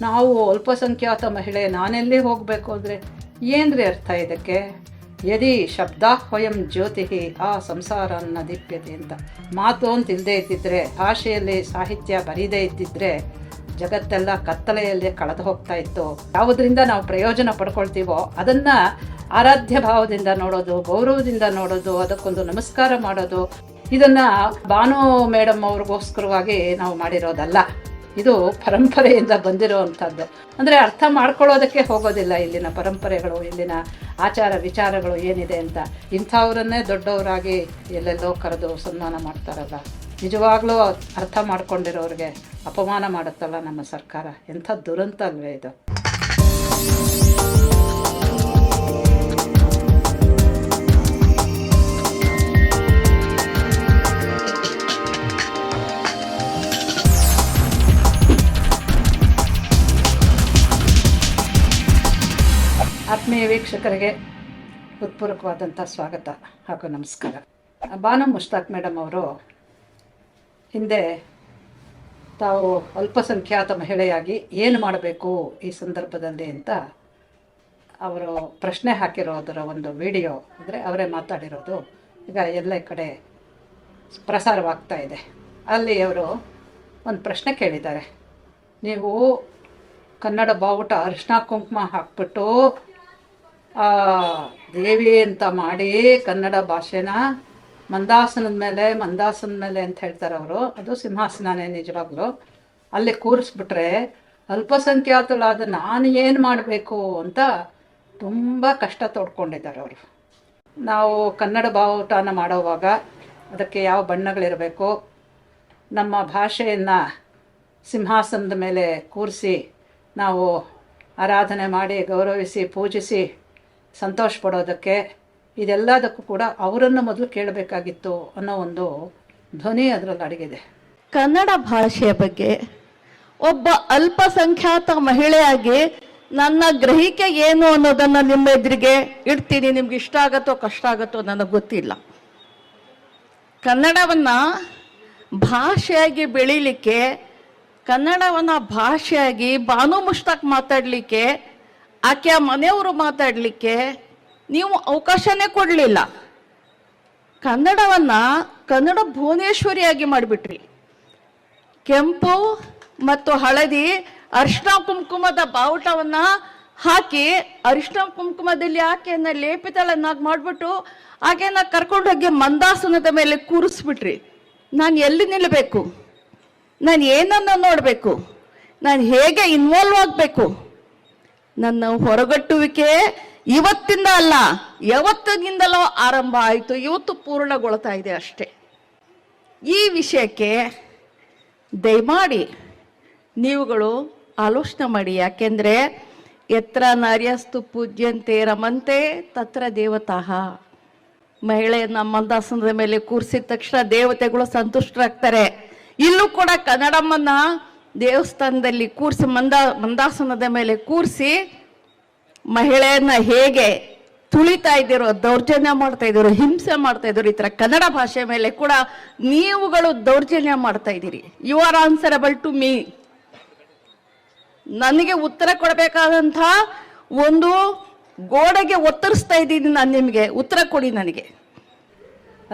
ನಾವು ಅಲ್ಪಸಂಖ್ಯಾತ ಮಹಿಳೆ ನಾನೆಲ್ಲಿ ಹೋಗಬೇಕು ಅಂದರೆ ಏನ್ರಿ ಅರ್ಥ ಇದಕ್ಕೆ? ಯದಿ ಶಬ್ದಾಹ್ವಯಂ ಜ್ಯೋತಿ ಆ ಸಂಸಾರನ್ನ ದೀಪ್ಯತೆ ಅಂತ ಮಾತು ಅಂತ ಇಲ್ಲದೆ ಇದ್ದಿದ್ರೆ, ಭಾಷೆಯಲ್ಲಿ ಸಾಹಿತ್ಯ ಬರೀದೇ ಇದ್ದಿದ್ರೆ ಜಗತ್ತೆಲ್ಲ ಕತ್ತಲೆಯಲ್ಲಿ ಕಳೆದು ಹೋಗ್ತಾ ಇತ್ತು. ಯಾವುದರಿಂದ ನಾವು ಪ್ರಯೋಜನ ಪಡ್ಕೊಳ್ತೀವೋ ಅದನ್ನು ಆರಾಧ್ಯ ಭಾವದಿಂದ ನೋಡೋದು, ಗೌರವದಿಂದ ನೋಡೋದು, ಅದಕ್ಕೊಂದು ನಮಸ್ಕಾರ ಮಾಡೋದು, ಇದನ್ನು ಭಾನು ಮೇಡಮ್ ಅವ್ರಿಗೋಸ್ಕರವಾಗಿ ನಾವು ಮಾಡಿರೋದಲ್ಲ. ಇದು ಪರಂಪರೆಯಿಂದ ಬಂದಿರೋವಂಥದ್ದು. ಅಂದರೆ ಅರ್ಥ ಮಾಡ್ಕೊಳ್ಳೋದಕ್ಕೆ ಹೋಗೋದಿಲ್ಲ ಇಲ್ಲಿನ ಪರಂಪರೆಗಳು, ಇಲ್ಲಿನ ಆಚಾರ ವಿಚಾರಗಳು ಏನಿದೆ ಅಂತ. ಇಂಥವ್ರನ್ನೇ ದೊಡ್ಡವರಾಗಿ ಎಲ್ಲೆಲ್ಲೋ ಕರೆದು ಸನ್ಮಾನ ಮಾಡ್ತಾರಲ್ಲ, ನಿಜವಾಗ್ಲೂ ಅರ್ಥ ಮಾಡ್ಕೊಂಡಿರೋರಿಗೆ ಅಪಮಾನ ಮಾಡುತ್ತಲ್ಲ ನಮ್ಮ ಸರ್ಕಾರ. ಎಂಥ ದುರಂತ ಅಲ್ವೇ ಇದು. ಆತ್ಮೀಯ ವೀಕ್ಷಕರಿಗೆ ಹೃತ್ಪೂರ್ವಕವಾದಂಥ ಸ್ವಾಗತ ಹಾಗೂ ನಮಸ್ಕಾರ. ಬಾನು ಮುಷ್ತಾಕ್ ಮೇಡಮ್ ಅವರು ಹಿಂದೆ ತಾವು ಅಲ್ಪಸಂಖ್ಯಾತ ಮಹಿಳೆಯಾಗಿ ಏನು ಮಾಡಬೇಕು ಈ ಸಂದರ್ಭದಲ್ಲಿ ಅಂತ ಅವರು ಪ್ರಶ್ನೆ ಹಾಕಿರೋದರ ಒಂದು ವಿಡಿಯೋ, ಅಂದರೆ ಅವರೇ ಮಾತಾಡಿರೋದು ಈಗ ಎಲ್ಲ ಕಡೆ ಪ್ರಸಾರವಾಗ್ತಾ ಇದೆ. ಅಲ್ಲಿ ಅವರು ಒಂದು ಪ್ರಶ್ನೆ ಕೇಳಿದ್ದಾರೆ. ನೀವು ಕನ್ನಡ ಬಾವುಟ ಅರಿಶಿನ ಕುಂಕುಮ ಹಾಕ್ಬಿಟ್ಟು ದೇವಿ ಅಂತ ಮಾಡಿ ಕನ್ನಡ ಭಾಷೆನ ಮಂದಾಸನದ ಮೇಲೆ ಅಂತ ಹೇಳ್ತಾರೆ ಅವರು. ಅದು ಸಿಂಹಾಸನನೇ ನಿಜವಾಗ್ಲೂ. ಅಲ್ಲಿ ಕೂರಿಸ್ಬಿಟ್ರೆ ಅಲ್ಪಸಂಖ್ಯಾತಳಾದ ನಾನು ಏನು ಮಾಡಬೇಕು ಅಂತ ತುಂಬ ಕಷ್ಟ ತೋಡ್ಕೊಂಡಿದ್ದಾರೆ ಅವರು. ನಾವು ಕನ್ನಡ ಬಾವುಟನ ಮಾಡೋವಾಗ ಅದಕ್ಕೆ ಯಾವ ಬಣ್ಣಗಳಿರಬೇಕು, ನಮ್ಮ ಭಾಷೆಯನ್ನು ಸಿಂಹಾಸನದ ಮೇಲೆ ಕೂರಿಸಿ ನಾವು ಆರಾಧನೆ ಮಾಡಿ ಗೌರವಿಸಿ ಪೂಜಿಸಿ ಸಂತೋಷ ಪಡೋದಕ್ಕೆ, ಇದೆಲ್ಲದಕ್ಕೂ ಕೂಡ ಅವರನ್ನು ಮೊದಲು ಕೇಳಬೇಕಾಗಿತ್ತು ಅನ್ನೋ ಒಂದು ಧ್ವನಿ ಅದರಲ್ಲಿ ಅಡಗಿದೆ. ಕನ್ನಡ ಭಾಷೆಯ ಬಗ್ಗೆ ಒಬ್ಬ ಅಲ್ಪಸಂಖ್ಯಾತ ಮಹಿಳೆಯಾಗಿ ನನ್ನ ಗ್ರಹಿಕೆ ಏನು ಅನ್ನೋದನ್ನು ನಿಮ್ಮ ಎದುರಿಗೆ ಇಡ್ತೀನಿ. ನಿಮ್ಗೆ ಇಷ್ಟ ಆಗತ್ತೋ ಕಷ್ಟ ಆಗತ್ತೋ ನನಗೆ ಗೊತ್ತಿಲ್ಲ. ಕನ್ನಡವನ್ನು ಭಾಷೆಯಾಗಿ ಬೆಳೀಲಿಕ್ಕೆ, ಕನ್ನಡವನ್ನು ಭಾಷೆಯಾಗಿ ಭಾನು ಮುಷ್ತಾಕ್ ಮಾತಾಡಲಿಕ್ಕೆ, ಆಕೆಯ ಮನೆಯವರು ಮಾತಾಡಲಿಕ್ಕೆ ನೀವು ಅವಕಾಶನೇ ಕೊಡಲಿಲ್ಲ. ಕನ್ನಡವನ್ನು ಕನ್ನಡ ಭುವನೇಶ್ವರಿಯಾಗಿ ಮಾಡಿಬಿಟ್ರಿ. ಕೆಂಪು ಮತ್ತು ಹಳದಿ ಅರಿಶಿನ ಕುಂಕುಮದ ಬಾವುಟವನ್ನು ಹಾಕಿ ಅರಿಶಿನ ಕುಂಕುಮದಲ್ಲಿ ಆಕೆಯನ್ನು ಲೇಪಿತಳನ್ನಾಗಿ ಮಾಡಿಬಿಟ್ಟು ಆಕೆಯನ್ನು ಕರ್ಕೊಂಡೋಗಿ ಮಂದಾಸನದ ಮೇಲೆ ಕೂರಿಸ್ಬಿಟ್ರಿ. ನಾನು ಎಲ್ಲಿ ನಿಲ್ಲಬೇಕು? ನಾನು ಏನನ್ನು ನೋಡಬೇಕು? ನಾನು ಹೇಗೆ ಇನ್ವಾಲ್ವ್ ಆಗಬೇಕು? ನನ್ನ ಹೊರಗಟ್ಟುವಿಕೆ ಇವತ್ತಿಂದ ಅಲ್ಲ, ಯಾವತ್ತಿನಿಂದಲೋ ಆರಂಭ ಆಯಿತು, ಇವತ್ತು ಪೂರ್ಣಗೊಳ್ತಾ ಇದೆ ಅಷ್ಟೇ. ಈ ವಿಷಯಕ್ಕೆ ದಯಮಾಡಿ ನೀವುಗಳು ಆಲೋಚನೆ ಮಾಡಿ. ಯಾಕೆಂದರೆ ಯತ್ರ ನಾರ್ಯಸ್ತು ಪೂಜ್ಯಂತೆ ರಮಂತೆ ತತ್ರ ದೇವತಾಹ. ಮಹಿಳೆಯನ್ನ ಮಂದಾಸನದ ಮೇಲೆ ಕೂರಿಸಿದ ತಕ್ಷಣ ದೇವತೆಗಳು ಸಂತುಷ್ಟರಾಗ್ತಾರೆ. ಇಲ್ಲೂ ಕೂಡ ಕನ್ನಡಮ್ಮನ್ನ ದೇವಸ್ಥಾನದಲ್ಲಿ ಕೂರಿಸಿ ಮಂದಾಸನದ ಮೇಲೆ ಕೂರಿಸಿ ಮಹಿಳೆಯನ್ನ ಹೇಗೆ ತುಳಿತಾ ಇದ್ದೀರೋ, ದೌರ್ಜನ್ಯ ಮಾಡ್ತಾ ಇದ್ದೀರೋ, ಹಿಂಸೆ ಮಾಡ್ತಾ ಇದ್ದೀರೋ, ಈ ಥರ ಕನ್ನಡ ಭಾಷೆ ಮೇಲೆ ಕೂಡ ನೀವುಗಳು ದೌರ್ಜನ್ಯ ಮಾಡ್ತಾ ಇದ್ದೀರಿ. You are answerable to me. ನನಗೆ ಉತ್ತರ ಕೊಡಬೇಕಾದಂಥ ಒಂದು ಗೋಡೆಗೆ ಒತ್ತರಿಸ್ತಾ ಇದ್ದೀನಿ ನಾನು. ನಿಮಗೆ ಉತ್ತರ ಕೊಡಿ ನನಗೆ.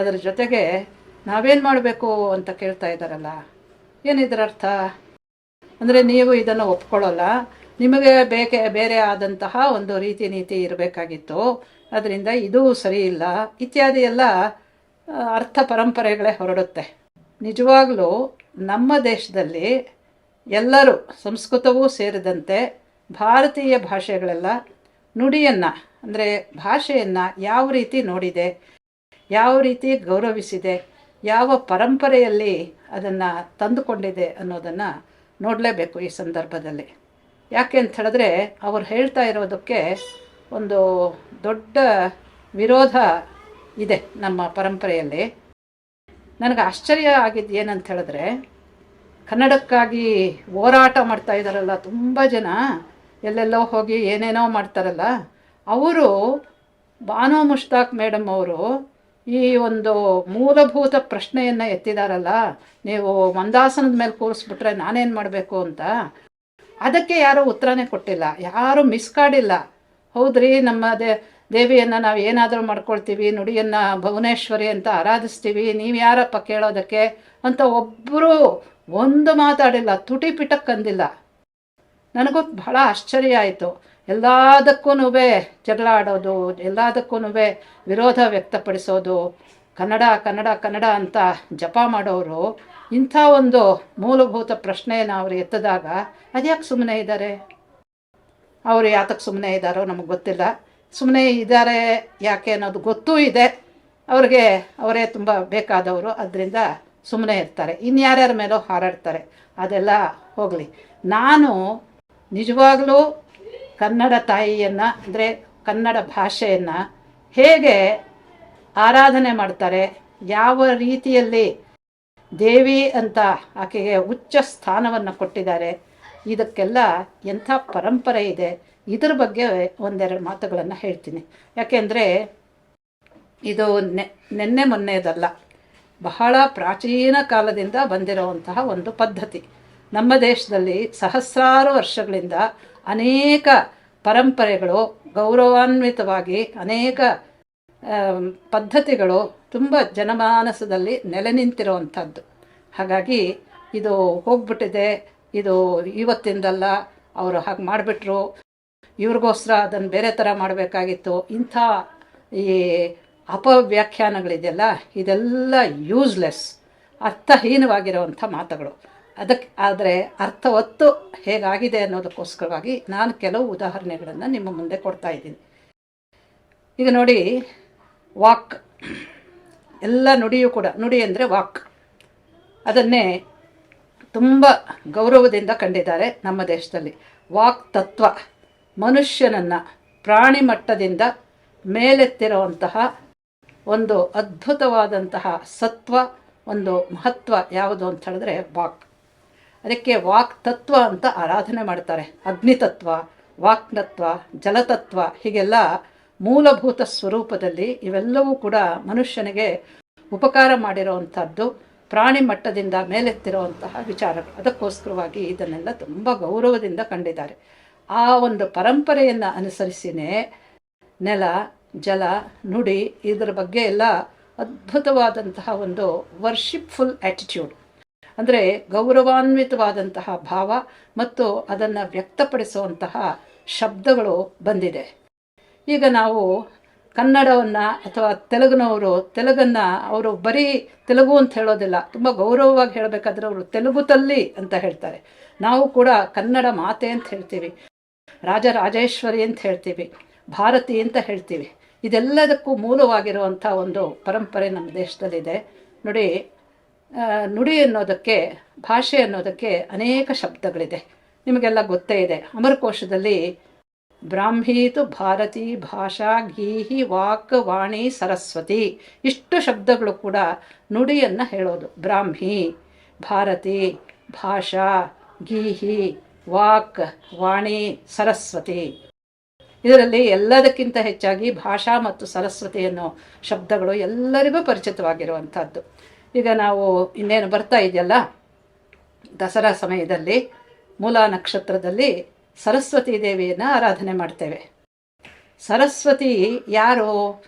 ಅದರ ಜೊತೆಗೆ ನಾವೇನು ಮಾಡಬೇಕು ಅಂತ ಕೇಳ್ತಾ ಇದ್ದಾರಲ್ಲ, ಏನಿದ್ರ ಅರ್ಥ? ಅಂದರೆ ನೀವು ಇದನ್ನು ಒಪ್ಕೊಳ್ಳಲ್ಲ, ನಿಮಗೆ ಬೇರೆ ಆದಂತಹ ಒಂದು ರೀತಿ ನೀತಿ ಇರಬೇಕಾಗಿತ್ತು, ಅದರಿಂದ ಇದು ಸರಿ ಇಲ್ಲ ಇತ್ಯಾದಿ ಎಲ್ಲ ಅರ್ಥ ಪರಂಪರೆಗಳೇ ಹೊರಡುತ್ತೆ. ನಿಜವಾಗಲೂ ನಮ್ಮ ದೇಶದಲ್ಲಿ ಎಲ್ಲರೂ, ಸಂಸ್ಕೃತವೂ ಸೇರಿದಂತೆ ಭಾರತೀಯ ಭಾಷೆಗಳೆಲ್ಲ ನುಡಿಯನ್ನು, ಅಂದರೆ ಭಾಷೆಯನ್ನು ಯಾವ ರೀತಿ ನೋಡಿದೆ, ಯಾವ ರೀತಿ ಗೌರವಿಸಿದೆ, ಯಾವ ಪರಂಪರೆಯಲ್ಲಿ ಅದನ್ನು ತಂದುಕೊಂಡಿದೆ ಅನ್ನೋದನ್ನು ನೋಡಲೇಬೇಕು ಈ ಸಂದರ್ಭದಲ್ಲಿ. ಯಾಕೆ ಅಂತ ಹೇಳಿದ್ರೆ ಅವ್ರು ಹೇಳ್ತಾ ಇರೋದಕ್ಕೆ ಒಂದು ದೊಡ್ಡ ವಿರೋಧ ಇದೆ ನಮ್ಮ ಪರಂಪರೆಯಲ್ಲಿ. ನನಗೆ ಆಶ್ಚರ್ಯ ಆಗಿದ್ದು ಏನಂತ ಹೇಳಿದ್ರೆ, ಕನ್ನಡಕ್ಕಾಗಿ ಹೋರಾಟ ಮಾಡ್ತಾ ಇದ್ದಾರಲ್ಲ ತುಂಬ ಜನ, ಎಲ್ಲೆಲ್ಲೋ ಹೋಗಿ ಏನೇನೋ ಮಾಡ್ತಾರಲ್ಲ, ಅವರು ಬಾನು ಮುಷ್ತಾಕ್ ಮೇಡಮ್ ಅವರು ಈ ಒಂದು ಮೂಲಭೂತ ಪ್ರಶ್ನೆಯನ್ನು ಎತ್ತಿದಾರಲ್ಲ, ನೀವು ಮಂದಾಸನದ ಮೇಲೆ ಕೂರಿಸ್ಬಿಟ್ರೆ ನಾನೇನು ಮಾಡಬೇಕು ಅಂತ. ಅದಕ್ಕೆ ಯಾರೂ ಉತ್ತರನೇ ಕೊಟ್ಟಿಲ್ಲ, ಯಾರೂ ಮಿಸ್ಕಾಡಿಲ್ಲ. ಹೌದ್ರಿ, ನಮ್ಮ ದೇವಿಯನ್ನು ನಾವು ಏನಾದರೂ ಮಾಡ್ಕೊಳ್ತೀವಿ, ನುಡಿಯನ್ನು ಭುವನೇಶ್ವರಿ ಅಂತ ಆರಾಧಿಸ್ತೀವಿ, ನೀವು ಯಾರಪ್ಪ ಕೇಳೋದಕ್ಕೆ ಅಂತ ಒಬ್ಬರು ಒಂದು ಮಾತಾಡಿಲ್ಲ, ತುಟಿ ಪಿಟಕ್ಕಂದಿಲ್ಲ. ನನಗೂ ಬಹಳ ಆಶ್ಚರ್ಯ ಆಯಿತು. ಎಲ್ಲದಕ್ಕೂ ಜಗಳ ಆಡೋದು, ಎಲ್ಲದಕ್ಕೂ ವಿರೋಧ ವ್ಯಕ್ತಪಡಿಸೋದು, ಕನ್ನಡ ಕನ್ನಡ ಕನ್ನಡ ಅಂತ ಜಪ ಮಾಡೋರು ಇಂಥ ಒಂದು ಮೂಲಭೂತ ಪ್ರಶ್ನೆಯನ್ನು ಅವರು ಎತ್ತಿದಾಗ ಅದ್ಯಾಕೆ ಸುಮ್ಮನೆ ಇದ್ದಾರೆ? ಅವರು ಯಾತಕ್ಕೆ ಸುಮ್ಮನೆ ಇದ್ದಾರೋ ನಮಗೆ ಗೊತ್ತಿಲ್ಲ. ಸುಮ್ಮನೆ ಇದ್ದಾರೆ ಯಾಕೆ ಅನ್ನೋದು ಗೊತ್ತೂ ಇದೆ ಅವ್ರಿಗೆ. ಅವರೇ ತುಂಬ ಬೇಕಾದವರು, ಅದರಿಂದ ಸುಮ್ಮನೆ ಇರ್ತಾರೆ. ಇನ್ಯಾರ್ಯಾರ ಮೇಲೋ ಹಾರಾಡ್ತಾರೆ. ಅದೆಲ್ಲ ಹೋಗಲಿ. ನಾನು ನಿಜವಾಗಲೂ ಕನ್ನಡ ತಾಯಿಯನ್ನು, ಅಂದರೆ ಕನ್ನಡ ಭಾಷೆಯನ್ನು ಹೇಗೆ ಆರಾಧನೆ ಮಾಡ್ತಾರೆ, ಯಾವ ರೀತಿಯಲ್ಲಿ ದೇವಿ ಅಂತ ಆಕೆಗೆ ಉಚ್ಚ ಸ್ಥಾನವನ್ನು ಕೊಟ್ಟಿದ್ದಾರೆ, ಇದಕ್ಕೆಲ್ಲ ಎಂಥ ಪರಂಪರೆ ಇದೆ, ಇದ್ರ ಬಗ್ಗೆ ಒಂದೆರಡು ಮಾತುಗಳನ್ನು ಹೇಳ್ತೀನಿ. ಯಾಕೆಂದರೆ ಇದು ನೆನ್ನೆ ಮೊನ್ನೆದಲ್ಲ, ಬಹಳ ಪ್ರಾಚೀನ ಕಾಲದಿಂದ ಬಂದಿರುವಂತಹ ಒಂದು ಪದ್ಧತಿ. ನಮ್ಮ ದೇಶದಲ್ಲಿ ಸಹಸ್ರಾರು ವರ್ಷಗಳಿಂದ ಅನೇಕ ಪರಂಪರೆಗಳು, ಗೌರವಾನ್ವಿತವಾಗಿ ಅನೇಕ ಪದ್ಧತಿಗಳು ತುಂಬ ಜನಮಾನಸದಲ್ಲಿ ನೆಲೆ ನಿಂತಿರುವಂಥದ್ದು. ಹಾಗಾಗಿ ಇದು ಹೋಗ್ಬಿಟ್ಟಿದೆ, ಇದು ಇವತ್ತಿಂದಲ್ಲ, ಅವರು ಹಾಗೆ ಮಾಡಿಬಿಟ್ರು, ಇವ್ರಿಗೋಸ್ಕರ ಅದನ್ನು ಬೇರೆ ಥರ ಮಾಡಬೇಕಾಗಿತ್ತು, ಇಂಥ ಈ ಅಪವ್ಯಾಖ್ಯಾನಗಳಿದೆಯಲ್ಲ, ಇದೆಲ್ಲ ಯೂಸ್ಲೆಸ್, ಅರ್ಥಹೀನವಾಗಿರುವಂಥ ಮಾತುಗಳು. ಆದರೆ ಅರ್ಥವತ್ತು ಹೇಗಾಗಿದೆ ಅನ್ನೋದಕ್ಕೋಸ್ಕರವಾಗಿ ನಾನು ಕೆಲವು ಉದಾಹರಣೆಗಳನ್ನು ನಿಮ್ಮ ಮುಂದೆ ಕೊಡ್ತಾ ಇದ್ದೀನಿ. ಈಗ ನೋಡಿ, ವಾಕ್, ಎಲ್ಲ ನುಡಿಯೂ ಕೂಡ, ನುಡಿ ಅಂದರೆ ವಾಕ್, ಅದನ್ನೇ ತುಂಬ ಗೌರವದಿಂದ ಕಂಡಿದ್ದಾರೆ ನಮ್ಮ ದೇಶದಲ್ಲಿ. ವಾಕ್ ತತ್ವ ಮನುಷ್ಯನನ್ನು ಪ್ರಾಣಿ ಮಟ್ಟದಿಂದ ಮೇಲೆತ್ತಿರುವಂತಹ ಒಂದು ಅದ್ಭುತವಾದಂತಹ ಸತ್ವ, ಒಂದು ಮಹತ್ವ ಯಾವುದು ಅಂತ ಹೇಳಿದ್ರೆ ವಾಕ್. ಅದಕ್ಕೆ ವಾಕ್ ತತ್ವ ಅಂತ ಆರಾಧನೆ ಮಾಡ್ತಾರೆ. ಅಗ್ನಿತತ್ವ, ವಾಕ್ತತ್ವ, ಜಲತತ್ವ, ಹೀಗೆಲ್ಲ ಮೂಲಭೂತ ಸ್ವರೂಪದಲ್ಲಿ ಇವೆಲ್ಲವೂ ಕೂಡ ಮನುಷ್ಯನಿಗೆ ಉಪಕಾರ ಮಾಡಿರುವಂಥದ್ದು, ಪ್ರಾಣಿ ಮಟ್ಟದಿಂದ ಮೇಲೆತ್ತಿರುವಂತಹ ವಿಚಾರಗಳು. ಅದಕ್ಕೋಸ್ಕರವಾಗಿ ಇದನ್ನೆಲ್ಲ ತುಂಬ ಗೌರವದಿಂದ ಕಂಡಿದ್ದಾರೆ. ಆ ಒಂದು ಪರಂಪರೆಯನ್ನು ಅನುಸರಿಸಿನೇ ನೆಲ, ಜಲ, ನುಡಿ, ಇದರ ಬಗ್ಗೆ ಎಲ್ಲ ಅದ್ಭುತವಾದಂತಹ ಒಂದು ವರ್ಷಿಪ್ಫುಲ್ ಆ್ಯಟಿಟ್ಯೂಡ್, ಅಂದರೆ ಗೌರವಾನ್ವಿತವಾದಂತಹ ಭಾವ ಮತ್ತು ಅದನ್ನು ವ್ಯಕ್ತಪಡಿಸುವಂತಹ ಶಬ್ದಗಳು ಬಂದಿದೆ. ಈಗ ನಾವು ಕನ್ನಡವನ್ನು ಅಥವಾ ತೆಲುಗನ್ನು ಅವರು ಬರೀ ತೆಲುಗು ಅಂತ ಹೇಳೋದಿಲ್ಲ, ತುಂಬ ಗೌರವವಾಗಿ ಹೇಳಬೇಕಾದ್ರೆ ಅವರು ತೆಲುಗು ತಲ್ಲಿ ಅಂತ ಹೇಳ್ತಾರೆ. ನಾವು ಕೂಡ ಕನ್ನಡ ಮಾತೆ ಅಂತ ಹೇಳ್ತೀವಿ, ರಾಜರಾಜೇಶ್ವರಿ ಅಂತ ಹೇಳ್ತೀವಿ, ಭಾರತಿ ಅಂತ ಹೇಳ್ತೀವಿ. ಇದೆಲ್ಲದಕ್ಕೂ ಮೂಲವಾಗಿರುವಂಥ ಒಂದು ಪರಂಪರೆ ನಮ್ಮ ದೇಶದಲ್ಲಿದೆ. ನೋಡಿ, ನುಡಿ ಅನ್ನೋದಕ್ಕೆ, ಭಾಷೆ ಅನ್ನೋದಕ್ಕೆ ಅನೇಕ ಶಬ್ದಗಳಿದೆ, ನಿಮಗೆಲ್ಲ ಗೊತ್ತೇ ಇದೆ. ಅಮರಕೋಶದಲ್ಲಿ ಬ್ರಾಹ್ಮೀತು ಭಾರತಿ ಭಾಷಾ ಗೀಹಿ ವಾಕ್ ವಾಣಿ ಸರಸ್ವತಿ, ಇಷ್ಟು ಶಬ್ದಗಳು ಕೂಡ ನುಡಿಯನ್ನು ಹೇಳೋದು. ಬ್ರಾಹ್ಮಿ, ಭಾರತಿ, ಭಾಷಾ, ಗೀಹಿ, ವಾಕ್, ವಾಣಿ, ಸರಸ್ವತಿ. ಇದರಲ್ಲಿ ಎಲ್ಲದಕ್ಕಿಂತ ಹೆಚ್ಚಾಗಿ ಭಾಷಾ ಮತ್ತು ಸರಸ್ವತಿ ಅನ್ನೋ ಶಬ್ದಗಳು ಎಲ್ಲರಿಗೂ ಪರಿಚಿತವಾಗಿರುವಂಥದ್ದು. ಈಗ ನಾವು ಇನ್ನೇನು ಬರ್ತಾ ಇದೆಯಲ್ಲ, ದಸರಾ ಸಮಯದಲ್ಲಿ ಮೂಲ ನಕ್ಷತ್ರದಲ್ಲಿ ಸರಸ್ವತಿ ದೇವಿಯನ್ನು ಆರಾಧನೆ ಮಾಡ್ತೇವೆ. ಸರಸ್ವತಿ ಯಾರು?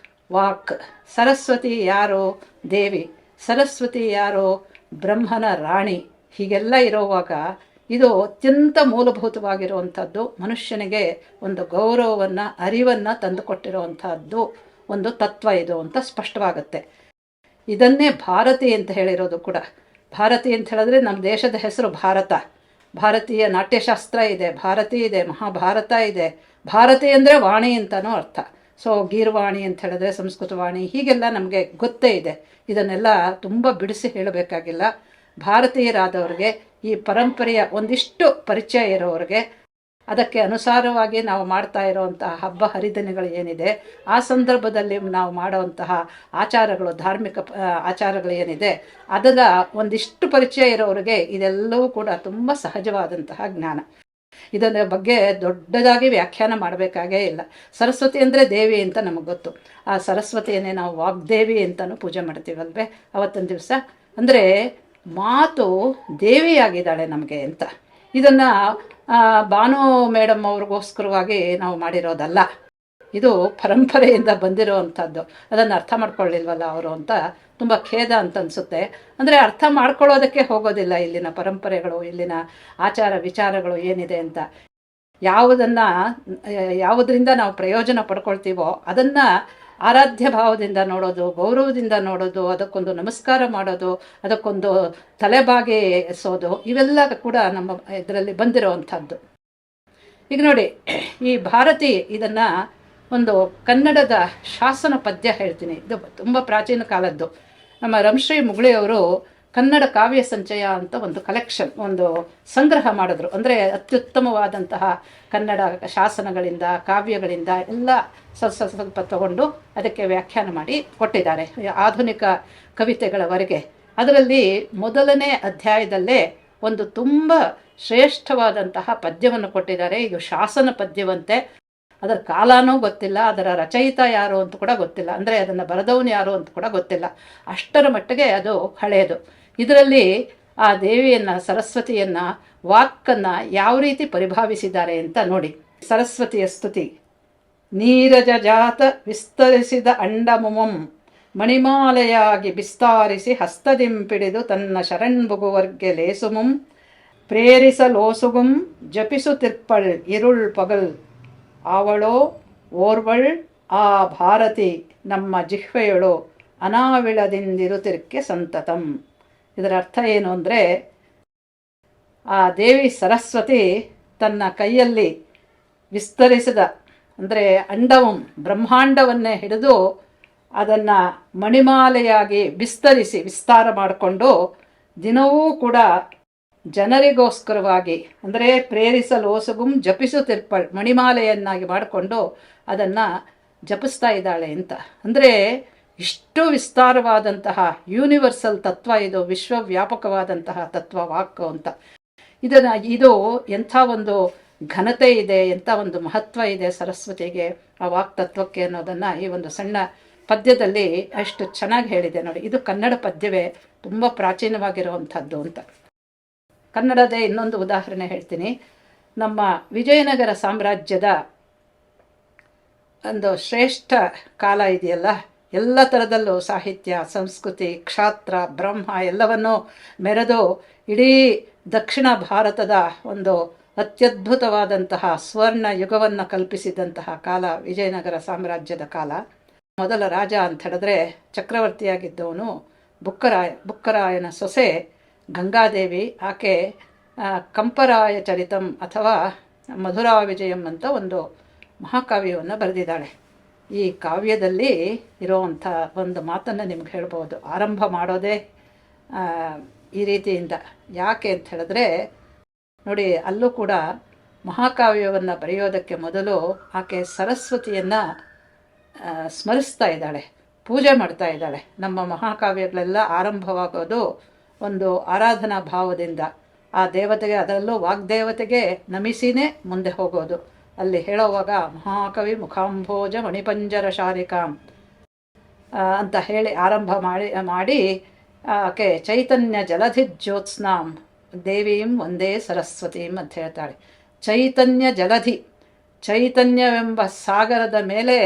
ವಾಕ್. ಸರಸ್ವತಿ ಯಾರು? ದೇವಿ. ಸರಸ್ವತಿ ಯಾರು? ಬ್ರಹ್ಮನ ರಾಣಿ. ಹೀಗೆಲ್ಲ ಇರುವಾಗ ಇದು ಅತ್ಯಂತ ಮೂಲಭೂತವಾಗಿರುವಂಥದ್ದು, ಮನುಷ್ಯನಿಗೆ ಒಂದು ಗೌರವವನ್ನು, ಅರಿವನ್ನು ತಂದುಕೊಟ್ಟಿರುವಂಥದ್ದು ಒಂದು ತತ್ವ ಇದು ಅಂತ ಸ್ಪಷ್ಟವಾಗುತ್ತೆ. ಇದನ್ನೇ ಭಾರತಿ ಅಂತ ಹೇಳಿರೋದು ಕೂಡ. ಭಾರತಿ ಅಂತ ಹೇಳಿದ್ರೆ ನಮ್ಮ ದೇಶದ ಹೆಸರು ಭಾರತ. ಭಾರತೀಯ ನಾಟ್ಯಶಾಸ್ತ್ರ ಇದೆ, ಭಾರತಿ ಇದೆ, ಮಹಾಭಾರತ ಇದೆ. ಭಾರತಿ ಅಂದರೆ ವಾಣಿ ಅಂತಲೂ ಅರ್ಥ. ಸೊ ಗೀರ್ವಾಣಿ ಅಂತ ಹೇಳಿದ್ರೆ ಸಂಸ್ಕೃತ ವಾಣಿ, ಹೀಗೆಲ್ಲ ನಮಗೆ ಗೊತ್ತೇ ಇದೆ. ಇದನ್ನೆಲ್ಲ ತುಂಬ ಬಿಡಿಸಿ ಹೇಳಬೇಕಾಗಿಲ್ಲ. ಭಾರತೀಯರಾದವ್ರಿಗೆ, ಈ ಪರಂಪರೆಯ ಒಂದಿಷ್ಟು ಪರಿಚಯ ಇರೋರಿಗೆ, ಅದಕ್ಕೆ ಅನುಸಾರವಾಗಿ ನಾವು ಮಾಡ್ತಾ ಇರೋವಂತಹ ಹಬ್ಬ ಹರಿದಿನಗಳು ಏನಿದೆ, ಆ ಸಂದರ್ಭದಲ್ಲಿ ನಾವು ಮಾಡುವಂತಹ ಆಚಾರಗಳು, ಧಾರ್ಮಿಕ ಆಚಾರಗಳು ಏನಿದೆ, ಅದರ ಒಂದಿಷ್ಟು ಪರಿಚಯ ಇರೋರಿಗೆ ಇದೆಲ್ಲವೂ ಕೂಡ ತುಂಬ ಸಹಜವಾದಂತಹ ಜ್ಞಾನ. ಇದರ ಬಗ್ಗೆ ದೊಡ್ಡದಾಗಿ ವ್ಯಾಖ್ಯಾನ ಮಾಡಬೇಕಾಗೇ ಇಲ್ಲ. ಸರಸ್ವತಿ ಅಂದರೆ ದೇವಿ ಅಂತ ನಮಗೆ ಗೊತ್ತು. ಆ ಸರಸ್ವತಿಯನ್ನೇ ನಾವು ವಾಗ್ದೇವಿ ಅಂತಲೂ ಪೂಜೆ ಮಾಡ್ತೀವಲ್ವೇ ಅವತ್ತೊಂದು ದಿವಸ. ಅಂದರೆ ಮಾತು ದೇವಿಯಾಗಿದ್ದಾಳೆ ನಮಗೆ ಅಂತ. ಇದನ್ನು ಭಾನು ಮೇಡಮ್ ಅವ್ರಿಗೋಸ್ಕರವಾಗಿ ನಾವು ಮಾಡಿರೋದಲ್ಲ. ಇದು ಪರಂಪರೆಯಿಂದ ಬಂದಿರೋವಂಥದ್ದು. ಅದನ್ನು ಅರ್ಥ ಮಾಡ್ಕೊಳ್ಳಿಲ್ವಲ್ಲ ಅವರು ಅಂತ ತುಂಬ ಖೇದ ಅಂತ ಅನಿಸುತ್ತೆ. ಅಂದರೆ ಅರ್ಥ ಮಾಡ್ಕೊಳ್ಳೋದಕ್ಕೆ ಹೋಗೋದಿಲ್ಲ ಇಲ್ಲಿನ ಪರಂಪರೆಗಳು, ಇಲ್ಲಿನ ಆಚಾರ ವಿಚಾರಗಳು ಏನಿದೆ ಅಂತ. ಯಾವುದರಿಂದ ನಾವು ಪ್ರಯೋಜನ ಪಡ್ಕೊಳ್ತೀವೋ ಅದನ್ನು ಆರಾಧ್ಯ ಭಾವದಿಂದ ನೋಡೋದು, ಗೌರವದಿಂದ ನೋಡೋದು, ಅದಕ್ಕೊಂದು ನಮಸ್ಕಾರ ಮಾಡೋದು, ಅದಕ್ಕೊಂದು ತಲೆಬಾಗಿಸೋದು, ಇವೆಲ್ಲ ಕೂಡ ನಮ್ಮ ಇದರಲ್ಲಿ ಬಂದಿರೋವಂಥದ್ದು. ಈಗ ನೋಡಿ, ಈ ಭಾರತಿ ಇದನ್ನು ಒಂದು ಕನ್ನಡದ ಶಾಸನ ಪದ್ಯ ಹೇಳ್ತೀನಿ. ಇದು ತುಂಬ ಪ್ರಾಚೀನ ಕಾಲದ್ದು. ನಮ್ಮ ರಮಶ್ರೀ ಮುಗುಳಿಯವರು ಕನ್ನಡ ಕಾವ್ಯ ಸಂಚಯ ಅಂತ ಒಂದು ಕಲೆಕ್ಷನ್, ಒಂದು ಸಂಗ್ರಹ ಮಾಡಿದ್ರು. ಅಂದರೆ ಅತ್ಯುತ್ತಮವಾದಂತಹ ಕನ್ನಡ ಶಾಸನಗಳಿಂದ, ಕಾವ್ಯಗಳಿಂದ ಎಲ್ಲ ಸ್ವಲ್ಪ ತಗೊಂಡು ಅದಕ್ಕೆ ವ್ಯಾಖ್ಯಾನ ಮಾಡಿ ಕೊಟ್ಟಿದ್ದಾರೆ, ಆಧುನಿಕ ಕವಿತೆಗಳವರೆಗೆ. ಅದರಲ್ಲಿ ಮೊದಲನೇ ಅಧ್ಯಾಯದಲ್ಲೇ ಒಂದು ತುಂಬ ಶ್ರೇಷ್ಠವಾದಂತಹ ಪದ್ಯವನ್ನು ಕೊಟ್ಟಿದ್ದಾರೆ. ಇದು ಶಾಸನ ಪದ್ಯವಂತೆ. ಅದರ ಕಾಲನೂ ಗೊತ್ತಿಲ್ಲ, ಅದರ ರಚಯಿತ ಯಾರು ಅಂತ ಕೂಡ ಗೊತ್ತಿಲ್ಲ, ಅಂದರೆ ಅದನ್ನು ಬರೆದವನು ಯಾರು ಅಂತ ಕೂಡ ಗೊತ್ತಿಲ್ಲ. ಅಷ್ಟರ ಮಟ್ಟಿಗೆ ಅದು ಹಳೆಯದು. ಇದರಲ್ಲಿ ಆ ದೇವಿಯನ್ನು, ಸರಸ್ವತಿಯನ್ನು, ವಾಕ್ಕನ್ನು ಯಾವ ರೀತಿ ಪರಿಭಾವಿಸಿದ್ದಾರೆ ಅಂತ ನೋಡಿ. ಸರಸ್ವತಿಯ ಸ್ತುತಿ: ನೀರಜ ಜಾತ ವಿಸ್ತರಿಸಿದ ಅಂಡಮುಮಂ ಮಣಿಮಾಲೆಯಾಗಿ ವಿಸ್ತಾರಿಸಿ ಹಸ್ತದಿಂಪಿಡಿದು ತನ್ನ ಶರಣ್ಬುಗುವರ್ಗೆ ಲೇಸುಮುಂ ಪ್ರೇರಿಸಲೋಸುಗುಂ ಜಪಿಸುತ್ತಿರ್ಪಳ್ ಇರುಳ್ ಪಗಲ್ ಅವಳೋ ಓರ್ವಳ್ ಆ ಭಾರತಿ ನಮ್ಮ ಜಿಹ್ವೆಯಳು ಅನಾವಿಳದಿಂದಿರುತಿರ್ಕೆ ಸಂತತಂ. ಇದರ ಅರ್ಥ ಏನು ಅಂದರೆ, ಆ ದೇವಿ ಸರಸ್ವತಿ ತನ್ನ ಕೈಯಲ್ಲಿ ವಿಸ್ತರಿಸಿದ, ಅಂದರೆ ಅಂಡವಂ ಬ್ರಹ್ಮಾಂಡವನ್ನೇ ಹಿಡಿದು ಅದನ್ನು ಮಣಿಮಾಲೆಯಾಗಿ ವಿಸ್ತಾರ ಮಾಡಿಕೊಂಡು ದಿನವೂ ಕೂಡ ಜನರಿಗೋಸ್ಕರವಾಗಿ, ಅಂದರೆ ಪ್ರೇರಿಸಲೋಸುಗುಂ ಜಪಿಸುತ್ತಿರ್ಪಳ್, ಮಣಿಮಾಲೆಯನ್ನಾಗಿ ಮಾಡಿಕೊಂಡು ಅದನ್ನು ಜಪಿಸ್ತಾ ಇದ್ದಾಳೆ ಅಂತ. ಅಂದರೆ ಇಷ್ಟು ವಿಸ್ತಾರವಾದಂತಹ ಯೂನಿವರ್ಸಲ್ ತತ್ವ ಇದು, ವಿಶ್ವವ್ಯಾಪಕವಾದಂತಹ ತತ್ವ ವಾಕ್ ಅಂತ. ಇದು ಎಂಥ ಒಂದು ಘನತೆ ಇದೆ, ಎಂಥ ಒಂದು ಮಹತ್ವ ಇದೆ ಸರಸ್ವತಿಗೆ, ಆ ವಾಕ್ ತತ್ವಕ್ಕೆ ಅನ್ನೋದನ್ನು ಈ ಒಂದು ಸಣ್ಣ ಪದ್ಯದಲ್ಲಿ ಅಷ್ಟು ಚೆನ್ನಾಗಿ ಹೇಳಿದೆ ನೋಡಿ. ಇದು ಕನ್ನಡ ಪದ್ಯವೇ, ತುಂಬ ಪ್ರಾಚೀನವಾಗಿರುವಂಥದ್ದು ಅಂತ. ಕನ್ನಡದೇ ಇನ್ನೊಂದು ಉದಾಹರಣೆ ಹೇಳ್ತೀನಿ. ನಮ್ಮ ವಿಜಯನಗರ ಸಾಮ್ರಾಜ್ಯದ ಒಂದು ಶ್ರೇಷ್ಠ ಕಾಲ ಇದೆಯಲ್ಲ, ಎಲ್ಲ ಥರದಲ್ಲೂ ಸಾಹಿತ್ಯ, ಸಂಸ್ಕೃತಿ, ಕ್ಷಾತ್ರ, ಬ್ರಹ್ಮ ಎಲ್ಲವನ್ನೂ ಮೆರೆದು ಇಡೀ ದಕ್ಷಿಣ ಭಾರತದ ಒಂದು ಅತ್ಯದ್ಭುತವಾದಂತಹ ಸ್ವರ್ಣ ಯುಗವನ್ನು ಕಲ್ಪಿಸಿದಂತಹ ಕಾಲ ವಿಜಯನಗರ ಸಾಮ್ರಾಜ್ಯದ ಕಾಲ. ಮೊದಲ ರಾಜ ಅಂತ ಹೇಳಿದ್ರೆ ಚಕ್ರವರ್ತಿಯಾಗಿದ್ದವನು ಬುಕ್ಕರಾಯನ ಸೊಸೆ ಗಂಗಾದೇವಿ. ಆಕೆ ಕಂಪರಾಯ ಚರಿತಂ ಅಥವಾ ಮಧುರಾ ವಿಜಯಂ ಅಂತ ಒಂದು ಮಹಾಕಾವ್ಯವನ್ನು ಬರೆದಿದ್ದಾಳೆ. ಈ ಕಾವ್ಯದಲ್ಲಿ ಇರೋವಂಥ ಒಂದು ಮಾತನ್ನು ನಿಮ್ಗೆ ಹೇಳ್ಬೋದು. ಆರಂಭ ಮಾಡೋದೇ ಈ ರೀತಿಯಿಂದ. ಯಾಕೆ ಅಂತ ಹೇಳಿದ್ರೆ ನೋಡಿ, ಅಲ್ಲೂ ಕೂಡ ಮಹಾಕಾವ್ಯವನ್ನು ಬರೆಯೋದಕ್ಕೆ ಮೊದಲು ಆಕೆ ಸರಸ್ವತಿಯನ್ನು ಸ್ಮರಿಸ್ತಾ ಇದ್ದಾಳೆ, ಪೂಜೆ ಮಾಡ್ತಾ ಇದ್ದಾಳೆ. ನಮ್ಮ ಮಹಾಕಾವ್ಯಗಳೆಲ್ಲ ಆರಂಭವಾಗೋದು ಒಂದು ಆರಾಧನಾ ಭಾವದಿಂದ, ಆ ದೇವತೆಗೆ, ಅದರಲ್ಲೂ ವಾಗ್ದೇವತೆಗೆ ನಮಿಸಿನೇ ಮುಂದೆ ಹೋಗೋದು. ಅಲ್ಲಿ ಹೇಳೋವಾಗ ಮಹಾಕವಿ ಮುಖಾಂಭೋಜ ಮಣಿಪಂಜರ ಶಾರಿಕಾಂ ಅಂತ ಹೇಳಿ ಆರಂಭ ಮಾಡಿ ಆಕೆ ಚೈತನ್ಯ ಜಲಧಿ ಜ್ಯೋತ್ಸ್ನಾಂ ದೇವೀಂ ಒಂದೇ ಸರಸ್ವತೀಂ ಅಂತ ಹೇಳ್ತಾಳೆ. ಚೈತನ್ಯ ಜಲಧಿ, ಚೈತನ್ಯವೆಂಬ ಸಾಗರದ ಮೇಲೆ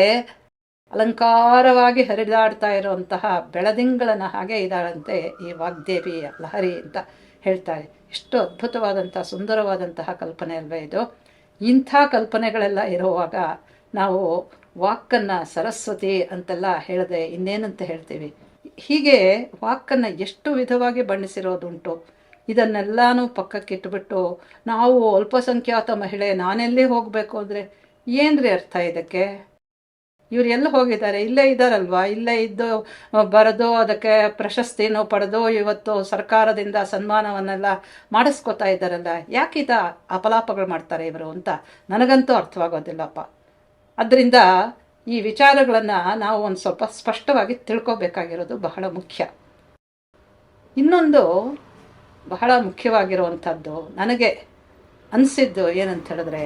ಅಲಂಕಾರವಾಗಿ ಹರಿದಾಡ್ತಾ ಇರುವಂತಹ ಬೆಳದಿಂಗಳನ ಹಾಗೆ ಇದ್ದಾಳಂತೆ ಈ ವಾಗ್ದೇವಿಯ ಲಹರಿ ಅಂತ ಹೇಳ್ತಾರೆ. ಎಷ್ಟು ಅದ್ಭುತವಾದಂಥ ಸುಂದರವಾದಂತಹ ಕಲ್ಪನೆ ಅಲ್ವೇ ಇದು. ಇಂಥ ಕಲ್ಪನೆಗಳೆಲ್ಲ ಇರುವಾಗ ನಾವು ವಾಕ್ಕನ್ನು ಸರಸ್ವತಿ ಅಂತೆಲ್ಲ ಹೇಳದೆ ಇನ್ನೇನಂತ ಹೇಳ್ತೀವಿ. ಹೀಗೆ ವಾಕ್ಕನ್ನು ಎಷ್ಟು ವಿಧವಾಗಿ ಬಣ್ಣಿಸಿರೋದುಂಟು. ಇದನ್ನೆಲ್ಲನೂ ಪಕ್ಕಕ್ಕಿಟ್ಬಿಟ್ಟು ನಾವು ಅಲ್ಪಸಂಖ್ಯಾತ ಮಹಿಳೆ, ನಾನೆಲ್ಲಿ ಹೋಗಬೇಕು ಅಂದರೆ ಏನ್ರಿ ಅರ್ಥ ಇದಕ್ಕೆ? ಇವ್ರು ಎಲ್ಲಿ ಹೋಗಿದ್ದಾರೆ? ಇಲ್ಲೇ ಇದ್ದಾರಲ್ವಾ, ಇಲ್ಲೇ ಇದ್ದು ಬರೆದು ಅದಕ್ಕೆ ಪ್ರಶಸ್ತಿನೂ ಪಡೆದು ಇವತ್ತು ಸರ್ಕಾರದಿಂದ ಸನ್ಮಾನವನ್ನೆಲ್ಲ ಮಾಡಿಸ್ಕೊತಾ ಇದ್ದಾರಲ್ಲ, ಯಾಕಿದ ಅಪಲಾಪಗಳು ಮಾಡ್ತಾರೆ ಇವರು ಅಂತ ನನಗಂತೂ ಅರ್ಥವಾಗೋದಿಲ್ಲಪ್ಪ. ಅದರಿಂದ ಈ ವಿಚಾರಗಳನ್ನು ನಾವು ಒಂದು ಸ್ವಲ್ಪ ಸ್ಪಷ್ಟವಾಗಿ ತಿಳ್ಕೊಬೇಕಾಗಿರೋದು ಬಹಳ ಮುಖ್ಯ. ಇನ್ನೊಂದು ಬಹಳ ಮುಖ್ಯವಾಗಿರುವಂಥದ್ದು ನನಗೆ ಅನಿಸಿದ್ದು ಏನಂತ ಹೇಳಿದ್ರೆ,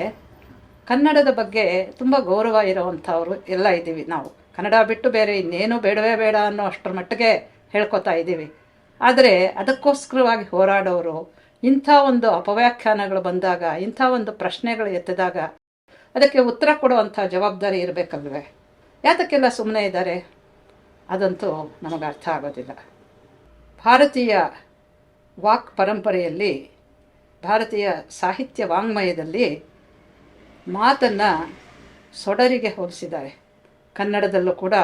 ಕನ್ನಡದ ಬಗ್ಗೆ ತುಂಬ ಗೌರವ ಇರೋವಂಥವ್ರು ಎಲ್ಲ ಇದ್ದೀವಿ ನಾವು. ಕನ್ನಡ ಬಿಟ್ಟು ಬೇರೆ ಇನ್ನೇನು ಬೇಡವೇ ಬೇಡ ಅನ್ನೋ ಅಷ್ಟರ ಮಟ್ಟಿಗೆ ಹೇಳ್ಕೊತಾ ಇದ್ದೀವಿ. ಆದರೆ ಅದಕ್ಕೋಸ್ಕರವಾಗಿ ಹೋರಾಡೋರು, ಇಂಥ ಒಂದು ಅಪವ್ಯಾಖ್ಯಾನಗಳು ಬಂದಾಗ, ಇಂಥ ಒಂದು ಪ್ರಶ್ನೆಗಳು ಎತ್ತಿದಾಗ ಅದಕ್ಕೆ ಉತ್ತರ ಕೊಡುವಂಥ ಜವಾಬ್ದಾರಿ ಇರಬೇಕಲ್ವೇ? ಯಾತಕ್ಕೆಲ್ಲ ಸುಮ್ಮನೆ ಇದ್ದಾರೆ? ಅದಂತೂ ನಮಗೆ ಅರ್ಥ ಆಗೋದಿಲ್ಲ. ಭಾರತೀಯ ವಾಕ್ ಪರಂಪರೆಯಲ್ಲಿ, ಭಾರತೀಯ ಸಾಹಿತ್ಯ ವಾಂಗ್ಮಯದಲ್ಲಿ ಮಾತನ್ನು ಸೊಡರಿಗೆ ಹೋಲಿಸಿದ್ದಾರೆ. ಕನ್ನಡದಲ್ಲೂ ಕೂಡ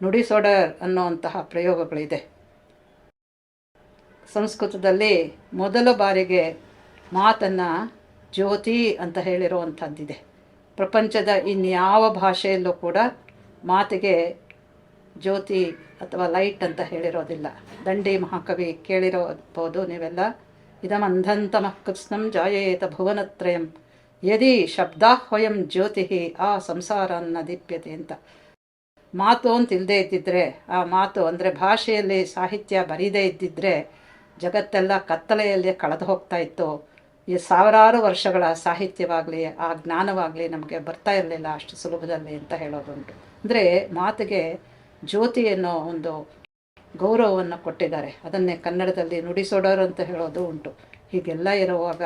ನುಡಿ ಸೊಡರ್ ಅನ್ನುವಂತಹ ಪ್ರಯೋಗಗಳಿದೆ. ಸಂಸ್ಕೃತದಲ್ಲಿ ಮೊದಲ ಬಾರಿಗೆ ಮಾತನ್ನು ಜ್ಯೋತಿ ಅಂತ ಹೇಳಿರುವಂಥದ್ದಿದೆ. ಪ್ರಪಂಚದ ಇನ್ಯಾವ ಭಾಷೆಯಲ್ಲೂ ಕೂಡ ಮಾತಿಗೆ ಜ್ಯೋತಿ ಅಥವಾ ಲೈಟ್ ಅಂತ ಹೇಳಿರೋದಿಲ್ಲ. ದಂಡಿ ಮಹಾಕವಿ ಕೇಳಿರಬಹುದು ನೀವೆಲ್ಲ. ಇದಮಂಧಂತಮಃ ಕೃತ್ಸ್ನಂ ಜಾಯೇತ ಭುವನತ್ರಯಂ ಯದಿ ಶಬ್ದಾಹ್ವಯಂ ಜ್ಯೋತಿ ಆ ಸಂಸಾರನ್ನ ದೀಪ್ಯತೆ ಅಂತ. ಮಾತು ಅಂತ ಇಲ್ಲದೆ ಇದ್ದಿದ್ರೆ, ಆ ಮಾತು ಅಂದರೆ ಭಾಷೆಯಲ್ಲಿ ಸಾಹಿತ್ಯ ಬರೀದೇ ಇದ್ದಿದ್ರೆ ಜಗತ್ತೆಲ್ಲ ಕತ್ತಲೆಯಲ್ಲಿ ಕಳೆದು ಹೋಗ್ತಾ ಇತ್ತು. ಈ ಸಾವಿರಾರು ವರ್ಷಗಳ ಸಾಹಿತ್ಯವಾಗಲಿ ಆ ಜ್ಞಾನವಾಗಲಿ ನಮಗೆ ಬರ್ತಾ ಇರಲಿಲ್ಲ ಅಷ್ಟು ಸುಲಭದಲ್ಲಿ ಅಂತ ಹೇಳೋದುಂಟು. ಅಂದರೆ ಮಾತಿಗೆ ಜ್ಯೋತಿ ಅನ್ನೋ ಒಂದು ಗೌರವವನ್ನು ಕೊಟ್ಟಿದ್ದಾರೆ. ಅದನ್ನೇ ಕನ್ನಡದಲ್ಲಿ ನುಡಿಸೋಡೋರು ಅಂತ ಹೇಳೋದು ಉಂಟು. ಹೀಗೆಲ್ಲ ಇರುವಾಗ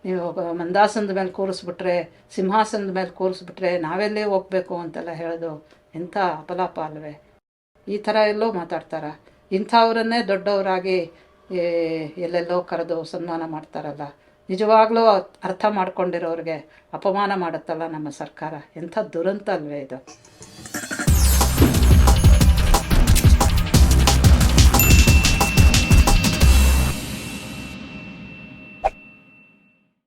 ನೀವು ಮಂದಾಸನದ ಮೇಲೆ ಕೂರಿಸ್ಬಿಟ್ರೆ, ಸಿಂಹಾಸನದ ಮೇಲೆ ಕೂರಿಸ್ಬಿಟ್ರೆ ನಾವೆಲ್ಲೇ ಹೋಗಬೇಕು ಅಂತೆಲ್ಲ ಹೇಳೋದು ಎಂಥ ಅಪಲಾಪ ಅಲ್ವೇ? ಈ ಥರ ಎಲ್ಲೋ ಮಾತಾಡ್ತಾರೆ. ಇಂಥವ್ರನ್ನೇ ದೊಡ್ಡವರಾಗಿ ಎಲ್ಲೆಲ್ಲೋ ಕರೆದು ಸನ್ಮಾನ ಮಾಡ್ತಾರಲ್ಲ, ನಿಜವಾಗ್ಲೂ ಅರ್ಥ ಮಾಡ್ಕೊಂಡಿರೋರಿಗೆ ಅಪಮಾನ ಮಾಡುತ್ತಲ್ಲ ನಮ್ಮ ಸರ್ಕಾರ. ಎಂಥ ದುರಂತ ಅಲ್ವೇ ಇದು?